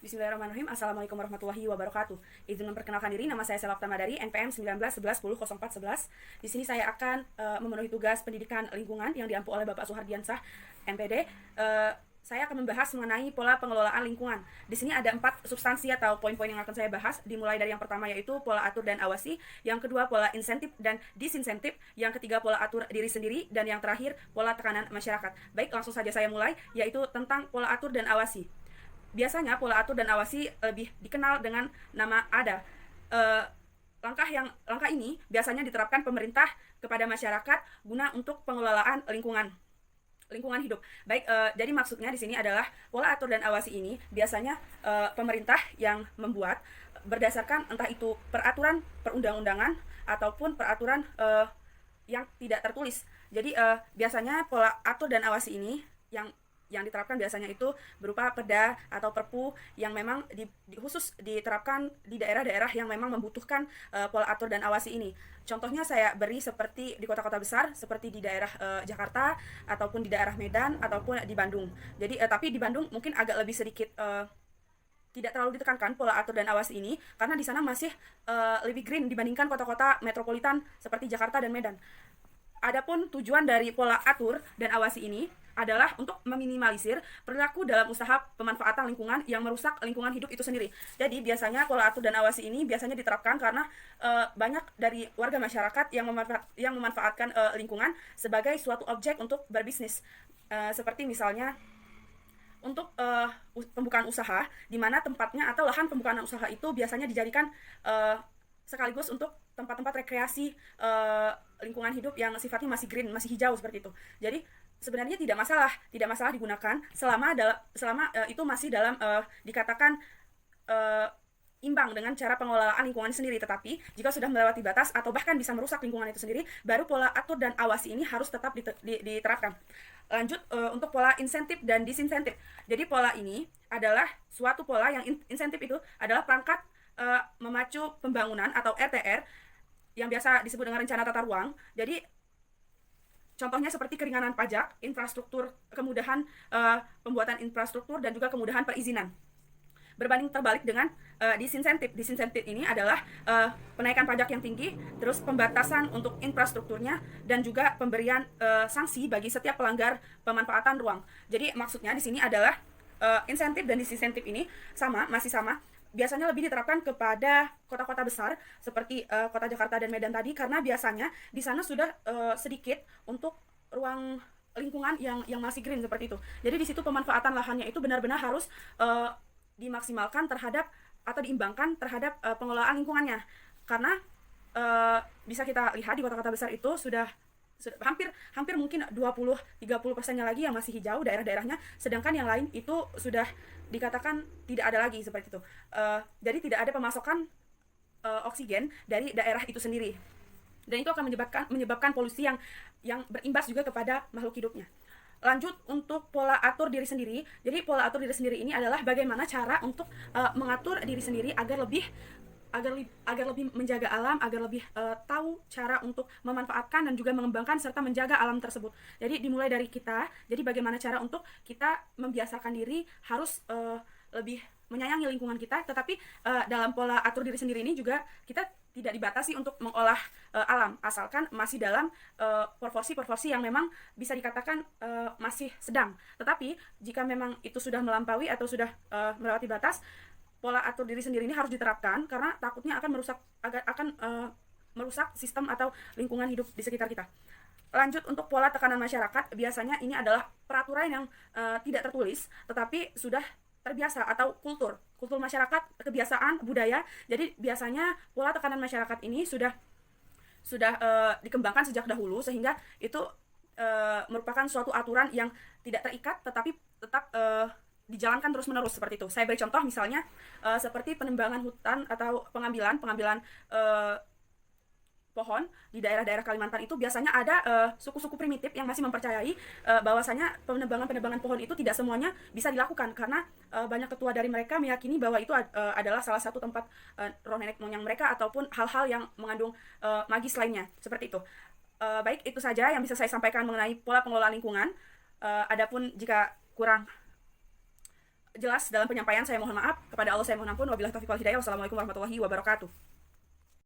Bismillahirrahmanirrahim. Assalamualaikum warahmatullahi wabarakatuh. Izin memperkenalkan diri, nama saya Selak Tamadari, NPM 1911100411. Di sini saya akan memenuhi tugas pendidikan lingkungan yang diampu oleh Bapak Suhardiansah, MPD. Saya akan membahas mengenai pola pengelolaan lingkungan. Di sini ada 4 substansi atau poin-poin yang akan saya bahas, dimulai dari yang pertama yaitu pola atur dan awasi, yang kedua pola insentif dan disinsentif, yang ketiga pola atur diri sendiri, dan yang terakhir pola tekanan masyarakat. Baik, langsung saja saya mulai, yaitu tentang pola atur dan awasi. Biasanya pola atur dan awasi lebih dikenal dengan nama ADA. Langkah ini biasanya diterapkan pemerintah kepada masyarakat guna untuk pengelolaan lingkungan hidup. Baik, jadi maksudnya di sini adalah pola atur dan awasi ini biasanya pemerintah yang membuat berdasarkan entah itu peraturan perundang-undangan ataupun peraturan yang tidak tertulis. Jadi biasanya pola atur dan awasi ini yang diterapkan biasanya itu berupa perda atau perpu yang memang khusus diterapkan di daerah-daerah yang memang membutuhkan pola atur dan awasi ini. Contohnya saya beri seperti di kota-kota besar seperti di daerah Jakarta ataupun di daerah Medan ataupun di Bandung. Jadi tapi di Bandung mungkin agak lebih sedikit tidak terlalu ditekankan pola atur dan awasi ini karena di sana masih lebih green dibandingkan kota-kota metropolitan seperti Jakarta dan Medan. Adapun tujuan dari pola atur dan awasi ini adalah untuk meminimalisir perilaku dalam usaha pemanfaatan lingkungan yang merusak lingkungan hidup itu sendiri. Jadi biasanya pola atur dan awasi ini biasanya diterapkan karena banyak dari warga masyarakat yang memanfaatkan lingkungan sebagai suatu objek untuk berbisnis. Seperti misalnya untuk pembukaan usaha, di mana tempatnya atau lahan pembukaan usaha itu biasanya dijadikan sekaligus untuk tempat-tempat rekreasi lingkungan hidup yang sifatnya masih green, masih hijau seperti itu. Jadi sebenarnya tidak masalah digunakan selama itu masih dalam dikatakan imbang dengan cara pengelolaan lingkungan sendiri. Tetapi jika sudah melewati batas atau bahkan bisa merusak lingkungan itu sendiri, baru pola atur dan awasi ini harus tetap diterapkan. Lanjut untuk pola insentif dan disinsentif. Jadi pola ini adalah suatu pola yang insentif itu adalah perangkat memacu pembangunan atau RTR yang biasa disebut dengan rencana tata ruang. Jadi contohnya seperti keringanan pajak, infrastruktur, kemudahan pembuatan infrastruktur dan juga kemudahan perizinan. Berbanding terbalik dengan disinsentif. Disinsentif ini adalah penaikan pajak yang tinggi, terus pembatasan untuk infrastrukturnya dan juga pemberian sanksi bagi setiap pelanggar pemanfaatan ruang. Jadi maksudnya di sini adalah insentif dan disinsentif ini masih sama. Biasanya lebih diterapkan kepada kota-kota besar seperti kota Jakarta dan Medan tadi karena biasanya di sana sudah sedikit untuk ruang lingkungan yang masih green seperti itu. Jadi di situ pemanfaatan lahannya itu benar-benar harus dimaksimalkan terhadap atau diimbangkan terhadap pengelolaan lingkungannya. Karena bisa kita lihat di kota-kota besar itu sudah hampir mungkin 20-30%-nya lagi yang masih hijau daerah-daerahnya, sedangkan yang lain itu sudah dikatakan tidak ada lagi seperti itu. Jadi tidak ada pemasokan oksigen dari daerah itu sendiri, dan itu akan menyebabkan polusi yang berimbas juga kepada makhluk hidupnya. Lanjut untuk pola atur diri sendiri. Jadi pola atur diri sendiri ini adalah bagaimana cara untuk mengatur diri sendiri agar lebih menjaga alam, agar lebih tahu cara untuk memanfaatkan dan juga mengembangkan serta menjaga alam tersebut. Jadi dimulai dari kita. Jadi bagaimana cara untuk kita membiasakan diri harus lebih menyayangi lingkungan kita, tetapi dalam pola atur diri sendiri ini juga kita tidak dibatasi untuk mengolah alam, asalkan masih dalam proporsi-proporsi yang memang bisa dikatakan masih sedang. Tetapi jika memang itu sudah melampaui atau sudah melewati batas, pola atur diri sendiri ini harus diterapkan karena takutnya akan merusak sistem atau lingkungan hidup di sekitar kita. Lanjut untuk pola tekanan masyarakat, biasanya ini adalah peraturan yang tidak tertulis tetapi sudah terbiasa atau kultur masyarakat, kebiasaan, budaya. Jadi biasanya pola tekanan masyarakat ini sudah dikembangkan sejak dahulu sehingga itu merupakan suatu aturan yang tidak terikat tetapi tetap dijalankan terus-menerus seperti itu. Saya beri contoh misalnya seperti penembangan hutan atau pengambilan pohon di daerah-daerah Kalimantan itu biasanya ada suku-suku primitif yang masih mempercayai bahwasanya penebangan pohon itu tidak semuanya bisa dilakukan karena banyak ketua dari mereka meyakini bahwa itu adalah salah satu tempat roh nenek moyang mereka ataupun hal-hal yang mengandung magis lainnya seperti itu. Baik, itu saja yang bisa saya sampaikan mengenai pola pengelolaan lingkungan. Adapun jika kurang jelas dalam penyampaian, saya mohon maaf. Kepada Allah saya mohon ampun. Wabillahi taufiq wal hidayah. Wassalamualaikum warahmatullahi wabarakatuh.